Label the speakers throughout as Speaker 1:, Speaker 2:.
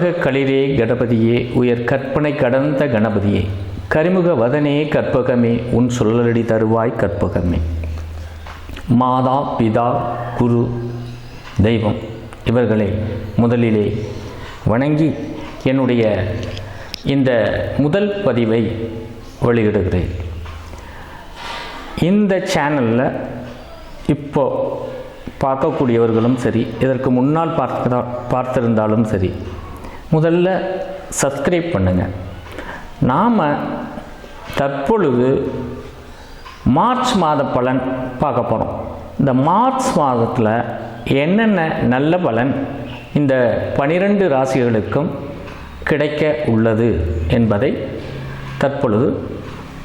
Speaker 1: கற்பக களிரே கணபதியே உயர் கற்பனை கடந்த கணபதியே கரிமுக வதனே கற்பகமே உன் சொல்லலடி தருவாய் கற்பகமே. மாதா பிதா குரு தெய்வம் இவர்களை முதலிலே வணங்கி என்னுடைய இந்த முதல் பதிவை வெளியிடுகிறேன். இந்த சேனலில் இப்போ பார்க்கக்கூடியவர்களும் சரி, இதற்கு முன்னால் பார்த்திருந்தாலும் சரி, முதல்ல சப்ஸ்கிரைப் பண்ணுங்கள். நாம் தற்பொழுது மார்ச் மாத பலன் பார்க்க போகிறோம். இந்த மார்ச் மாதத்தில் என்னென்ன நல்ல பலன் இந்த 12 ராசிகளுக்கும் கிடைக்க உள்ளது என்பதை தற்பொழுது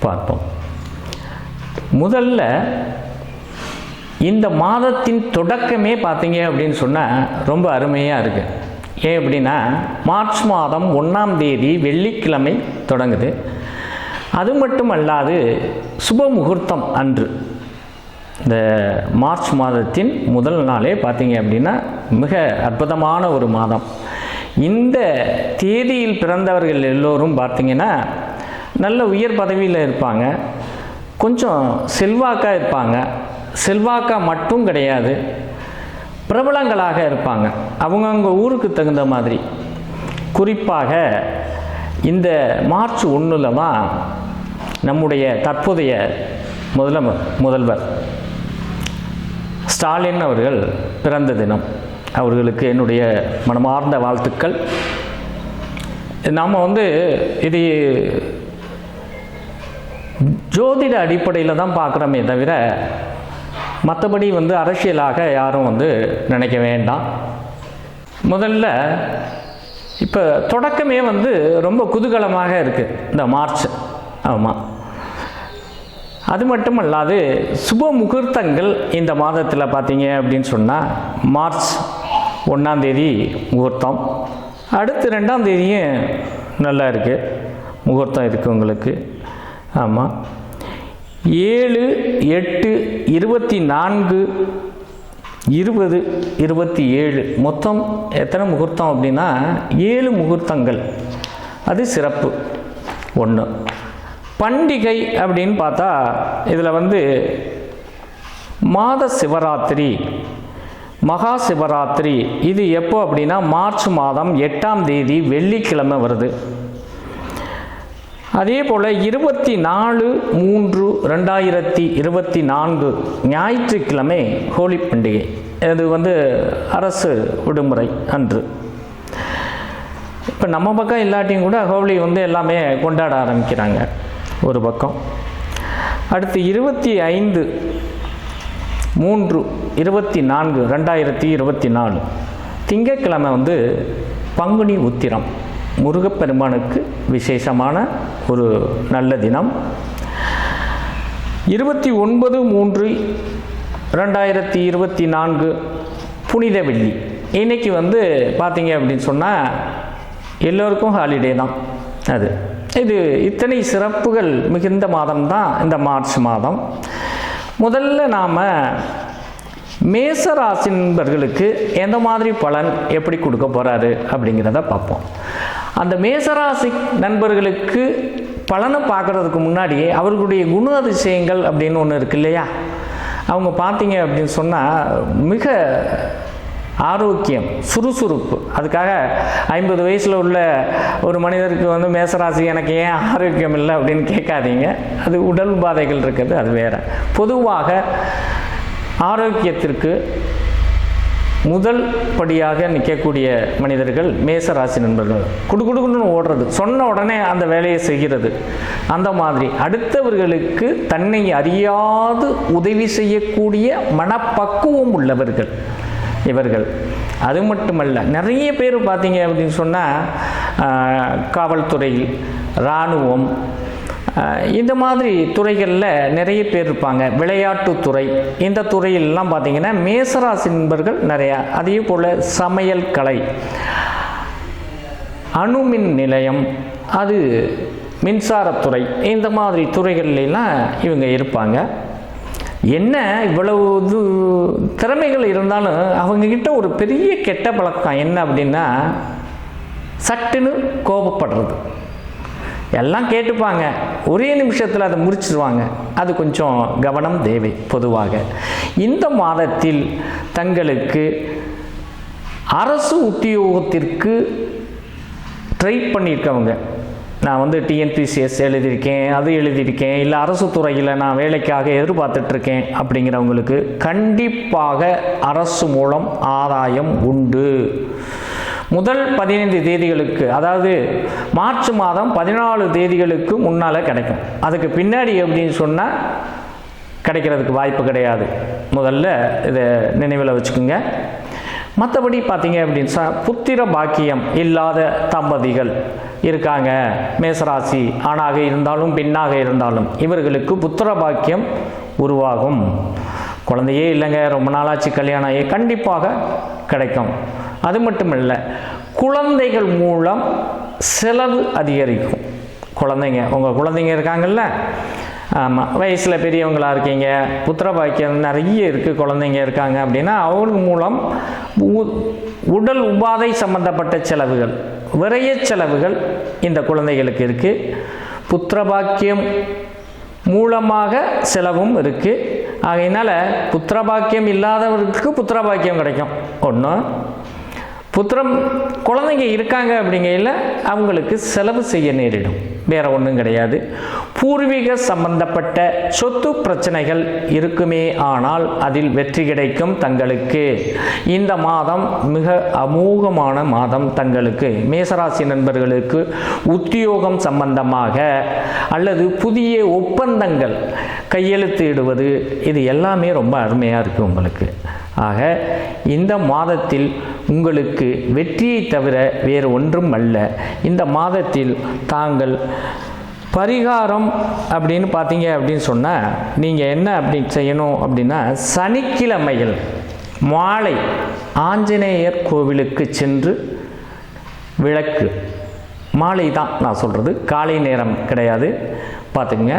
Speaker 1: பார்ப்போம். முதல்ல இந்த மாதத்தின் தொடக்கமே பார்த்தீங்க அப்படின்னு சொன்னால் ரொம்ப அருமையாக இருக்குது. ஏன் அப்படின்னா மார்ச் மாதம் 1ஆம் தேதி வெள்ளிக்கிழமை தொடங்குது. அது மட்டும் அல்லாது சுப முகூர்த்தம் அன்று இந்த மார்ச் மாதத்தின் முதல் நாளே பார்த்தீங்க அப்படின்னா மிக அற்புதமான ஒரு மாதம். இந்த தேதியில் பிறந்தவர்கள் எல்லோரும் பார்த்தீங்கன்னா நல்ல உயர் பதவியில் இருப்பாங்க, கொஞ்சம் செல்வாக்காக இருப்பாங்க. செல்வாக்காக மட்டும் கிடையாது, பிரபலங்களாக இருப்பாங்க அவங்கவுங்க ஊருக்கு தகுந்த மாதிரி. குறிப்பாக இந்த மார்ச் 1 தான் நம்முடைய தற்போதைய முதல்வர் ஸ்டாலின் அவர்கள் பிறந்த தினம். அவர்களுக்கு என்னுடைய மனமார்ந்த வாழ்த்துக்கள். நாம் இது ஜோதிட அடிப்படையில் தான் பார்க்குறோமே தவிர மற்றபடி அரசியலாக யாரும் நினைக்க வேண்டாம். முதல்ல இப்போ தொடக்கமே ரொம்ப குதூகலமாக இருக்குது இந்த மார்ச். ஆமாம், அது மட்டும் அல்லாது சுப முகூர்த்தங்கள் இந்த மாதத்தில் பார்த்தீங்க அப்படின்னு சொன்னால் மார்ச் 1ஆம் தேதி முகூர்த்தம், அடுத்து 2ஆம் தேதியும் நல்லா இருக்குது முகூர்த்தம் இருக்குது உங்களுக்கு. ஆமாம், 7, 8, 24, 20, 27 மொத்தம் எத்தனை முகூர்த்தம் அப்படின்னா 7 முகூர்த்தங்கள். அது சிறப்பு. 1 பண்டிகை அப்படின்னு பார்த்தா இதில் மாத சிவராத்திரி, மகா சிவராத்திரி. இது எப்போ அப்படின்னா மார்ச் மாதம் 8ஆம் தேதி வெள்ளிக்கிழமை வருது. அதே போல் 24/3/2024 ஞாயிற்றுக்கிழமை ஹோலி பண்டிகை. அது அரசு விடுமுறை அன்று. இப்போ நம்ம பக்கம் இல்லாட்டியும் கூட ஹோலி எல்லாமே கொண்டாட ஆரம்பிக்கிறாங்க ஒரு பக்கம். அடுத்து 25/3/2024 திங்கட்கிழமை பங்குனி உத்திரம், முருகப்பெருமானுக்கு விசேஷமான ஒரு நல்ல தினம். 29/3/2024 புனித வெள்ளி. இன்னைக்கு பார்த்தீங்க அப்படின்னு சொன்னால் எல்லோருக்கும் ஹாலிடே தான். இது இத்தனை சிறப்புகள் மிகுந்த மாதம் தான் இந்த மார்ச் மாதம். முதல்ல நாம் மேசராசி நண்பர்களுக்கு எந்த மாதிரி பலன் எப்படி கொடுக்க போகிறாரு அப்படிங்கிறத பார்ப்போம். அந்த மேசராசி நண்பர்களுக்கு பலனை பார்க்குறதுக்கு முன்னாடியே அவர்களுடைய குண அதிசயங்கள் அப்படின்னு ஒன்று இருக்கு இல்லையா? அவங்க பார்த்தீங்க அப்படின்னு சொன்னால் மிக ஆரோக்கியம், சுறுசுறுப்பு. அதுக்காக 50 வயசில் உள்ள ஒரு மனிதருக்கு மேசராசி எனக்கு ஏன் ஆரோக்கியம் இல்லை அப்படின்னு கேட்காதீங்க. அது உடல் உபாதைகள் இருக்குது, அது வேறு. பொதுவாக ஆரோக்கியத்திற்கு முதல் படியாக நிற்கக்கூடிய மனிதர்கள் மேசராசி நண்பர்கள். குடுகுடுன்னு ஓடுறது, சொன்ன உடனே அந்த வேலையை செய்கிறது. அந்த மாதிரி அடுத்தவர்களுக்கு தன்னை அறியாது உதவி செய்யக்கூடிய மனப்பக்குவம் உள்ளவர்கள் இவர்கள். அது மட்டுமல்ல, நிறைய பேர் பார்த்தீங்க அப்படின்னு சொன்னால் காவல்துறை, இராணுவம், இந்த மாதிரி துறைகளில் நிறைய பேர் இருப்பாங்க. விளையாட்டுத்துறை, இந்த துறையிலெலாம் பார்த்தீங்கன்னா மேசராசி நண்பர்கள் நிறையா. அதே போல் சமையல் கலை, அணுமின் நிலையம், அது மின்சாரத்துறை, இந்த மாதிரி துறைகள்லாம் இவங்க இருப்பாங்க. என்ன இவ்வளவு திறமைகள் இருந்தாலும் அவங்கக்கிட்ட ஒரு பெரிய கெட்ட பழக்கம் என்ன அப்படின்னா சட்டுன்னு கோபப்படுறது, எல்லாம் கேட்டுப்பாங்க, ஒரே நிமிஷத்தில் அதை முடிச்சிருவாங்க. அது கொஞ்சம் கவனம் தேவை. பொதுவாக இந்த மாதத்தில் தங்களுக்கு அரசு உத்தியோகத்திற்கு ட்ரை பண்ணியிருக்கவங்க, நான் டிஎன்பிசிஎஸ் எழுதியிருக்கேன், அது எழுதியிருக்கேன், இல்லை அரசு துறையில் நான் வேலைக்காக எதிர்பார்த்துட்ருக்கேன் அப்படிங்கிறவங்களுக்கு கண்டிப்பாக அரசு மூலம் ஆதாயம் உண்டு. முதல் 15 தேதிகளுக்கு, அதாவது மார்ச் மாதம் 14 தேதிகளுக்கு முன்னால் கிடைக்கும். அதுக்கு பின்னாடி அப்படின்னு சொன்னால் கிடைக்கிறதுக்கு வாய்ப்பு கிடையாது. முதல்ல இதை நினைவில் வச்சுக்கோங்க. மற்றபடி பார்த்தீங்க அப்படின்னு புத்திர பாக்கியம் இல்லாத தம்பதிகள் இருக்காங்க, மேசராசி ஆணாக இருந்தாலும் பெண்ணாக இருந்தாலும் இவர்களுக்கு புத்திர பாக்கியம் உருவாகும். குழந்தையே இல்லைங்க, ரொம்ப நாளாச்சு கல்யாணம் ஆகி, கண்டிப்பாக கிடைக்கும். அது மட்டும் இல்லை, குழந்தைகள் மூலம் செலவு அதிகரிக்கும். குழந்தைங்க, உங்கள் குழந்தைங்க இருக்காங்கல்ல, ஆமாம், வயசில் பெரியவங்களாக இருக்கீங்க, புத்திர பாக்கியம் நிறைய இருக்குது, குழந்தைங்க இருக்காங்க அப்படின்னா அவங்க மூலம் உடல் உபாதை சம்பந்தப்பட்ட செலவுகள், விரைய செலவுகள் இந்த குழந்தைகளுக்கு இருக்குது. புத்திர பாக்கியம் மூலமாக செலவும் இருக்குது. ஆகையினால புத்திர பாக்கியம் இல்லாதவர்களுக்கு புத்திர பாக்கியம் கிடைக்கும். ஒன்று, புத்திரம் குழந்தைங்க இருக்காங்க அப்படிங்கையில் அவங்களுக்கு செலவு செய்ய நேரிடும், வேற ஒன்றும் கிடையாது. பூர்வீக சம்பந்தப்பட்ட சொத்து பிரச்சனைகள் இருக்குமே ஆனால் அதில் வெற்றி கிடைக்கும் தங்களுக்கு. இந்த மாதம் மிக அமோகமான மாதம் தங்களுக்கு. மேசராசி நண்பர்களுக்கு உத்தியோகம் சம்பந்தமாக அல்லது புதிய ஒப்பந்தங்கள் கையெழுத்து இடுவது, இது எல்லாமே ரொம்ப அருமையாக இருக்குது உங்களுக்கு. ஆக இந்த மாதத்தில் உங்களுக்கு வெற்றியை தவிர வேறு ஒன்றும் அல்ல. இந்த மாதத்தில் தாங்கள் பரிகாரம் அப்படின்னு பார்த்தீங்க அப்படின்னு சொன்னால் நீங்கள் என்ன அப்படி செய்யணும் அப்படின்னா, சனிக்கிழமையில் மாலை ஆஞ்சநேயர் கோவிலுக்கு சென்று விளக்கு, மாலை தான் நான் சொல்கிறது, காலை நேரம் கிடையாது, பார்த்துக்குங்க.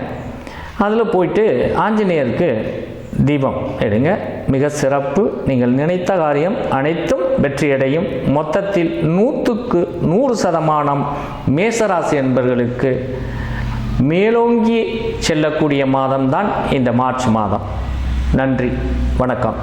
Speaker 1: அதில் போயிட்டு ஆஞ்சநேயருக்கு தீபம் எடுங்க, மிக சிறப்பு. நீங்கள் நினைத்த காரியம் அனைத்தும் வெற்றியடையும். மொத்தத்தில் 100க்கு 100% மேசராசி என்பவர்களுக்கு மேலோங்கி செல்லக்கூடிய மாதம்தான் இந்த மார்ச் மாதம். நன்றி, வணக்கம்.